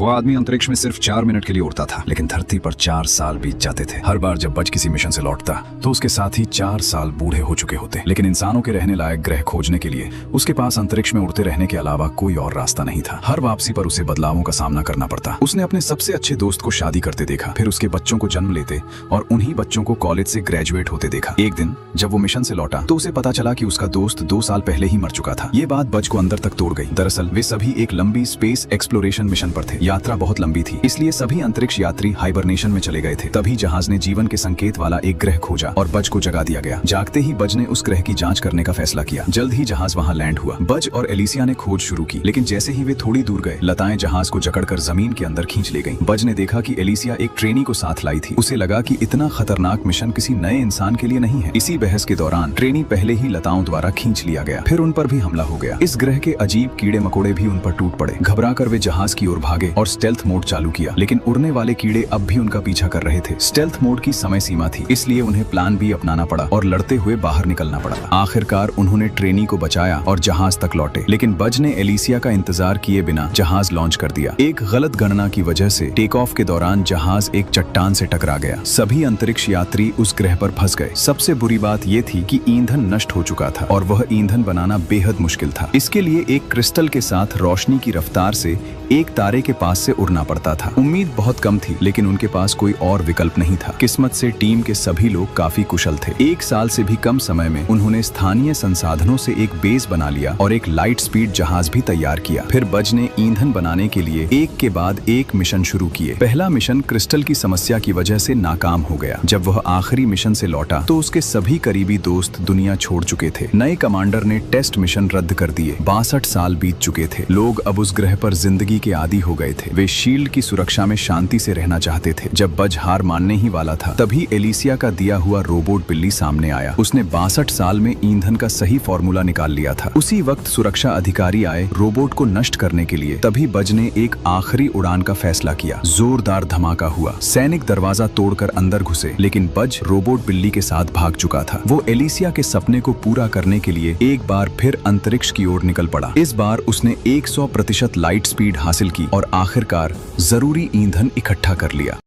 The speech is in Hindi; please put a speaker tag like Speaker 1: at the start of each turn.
Speaker 1: वो आदमी अंतरिक्ष में सिर्फ 4 मिनट के लिए उड़ता था, लेकिन धरती पर 4 साल बीत जाते थे। हर बार जब बज किसी मिशन से लौटता तो उसके साथी 4 साल बूढ़े हो चुके होते। लेकिन इंसानों के रहने लायक ग्रह खोजने के लिए उसके पास अंतरिक्ष में उड़ते रहने के अलावा कोई और रास्ता नहीं था। हर वापसी पर उसे बदलावों का सामना करना पड़ता। उसने अपने सबसे अच्छे दोस्त को शादी करते देखा, फिर उसके बच्चों को जन्म लेते और उन्हीं बच्चों को कॉलेज से ग्रेजुएट होते देखा। एक दिन जब वो मिशन से लौटा तो उसे पता चला कि उसका दोस्त 2 साल पहले ही मर चुका था। ये बात बज को अंदर तक तोड़ गई। दरअसल वे सभी एक लंबी स्पेस एक्सप्लोरेशन मिशन पर थे। यात्रा बहुत लंबी थी, इसलिए सभी अंतरिक्ष यात्री हाइबरनेशन में चले गए थे। तभी जहाज ने जीवन के संकेत वाला एक ग्रह खोजा और बज को जगा दिया गया। जागते ही बज ने उस ग्रह की जांच करने का फैसला किया। जल्द ही जहाज वहां लैंड हुआ। बज और एलिसिया ने खोज शुरू की, लेकिन जैसे ही वे थोड़ी दूर गए, लताएं जहाज को जकड़कर जमीन के अंदर खींच ले गईं। बज ने देखा कि एलिसिया एक ट्रेनी को साथ लाई थी। उसे लगा कि इतना खतरनाक मिशन किसी नए इंसान के लिए नहीं है। इसी बहस के दौरान ट्रेनी पहले ही लताओं द्वारा खींच लिया गया। फिर उन पर भी हमला हो गया। इस ग्रह के अजीब कीड़े मकोड़े भी उन पर टूट पड़े। घबराकर वे जहाज की ओर भागे और स्टेल्थ मोड चालू किया, लेकिन उड़ने वाले कीड़े अब भी उनका पीछा कर रहे थे। स्टेल्थ मोड की समय सीमा थी, इसलिए उन्हें प्लान बी अपनाना पड़ा और लड़ते हुए बाहर निकलना पड़ा। आखिरकार उन्होंने ट्रेनी को बचाया और जहाज तक लौटे, लेकिन बज ने एलिसिया का इंतजार किए बिना जहाज लॉन्च कर दिया। एक गलत गणना की वजह से टेक ऑफ के दौरान जहाज एक चट्टान से टकरा गया। सभी अंतरिक्ष यात्री उस ग्रह पर फंस गए। सबसे बुरी बात यह थी कि ईंधन नष्ट हो चुका था और वह ईंधन बनाना बेहद मुश्किल था। इसके लिए एक क्रिस्टल के साथ रोशनी की रफ्तार से एक तारे के पास से उड़ना पड़ता था। उम्मीद बहुत कम थी, लेकिन उनके पास कोई और विकल्प नहीं था। किस्मत से टीम के सभी लोग काफी कुशल थे। 1 साल से भी कम समय में उन्होंने स्थानीय संसाधनों से एक बेस बना लिया और एक लाइट स्पीड जहाज भी तैयार किया। फिर बज ने ईंधन बनाने के लिए एक के बाद एक मिशन शुरू किए। पहला मिशन क्रिस्टल की समस्या की वजह से नाकाम हो गया। जब वह आखिरी मिशन से लौटा तो उसके सभी करीबी दोस्त दुनिया छोड़ चुके थे। नए कमांडर ने टेस्ट मिशन रद्द कर दिए। 62 साल बीत चुके थे। लोग अब उस ग्रह पर जिंदगी के आदी हो गए थे। वे शील्ड की सुरक्षा में शांति से रहना चाहते थे। जब बज हार मानने ही वाला था, तभी एलिसिया का दिया हुआ रोबोट बिल्ली सामने आया। उसने 62 साल में ईंधन का सही फॉर्मूला निकाल लिया था। उसी वक्त सुरक्षा अधिकारी आए रोबोट को नष्ट करने के लिए। तभी बज ने एक आखिरी उड़ान का फैसला किया। जोरदार धमाका हुआ। सैनिक दरवाजा तोड़कर अंदर घुसे, लेकिन बज रोबोट बिल्ली के साथ भाग चुका था। वो एलिसिया के सपने को पूरा करने के लिए एक बार फिर अंतरिक्ष की ओर निकल पड़ा। इस बार उसने 100% लाइट स्पीड हासिल की और आखिरकार जरूरी ईंधन इकट्ठा कर लिया।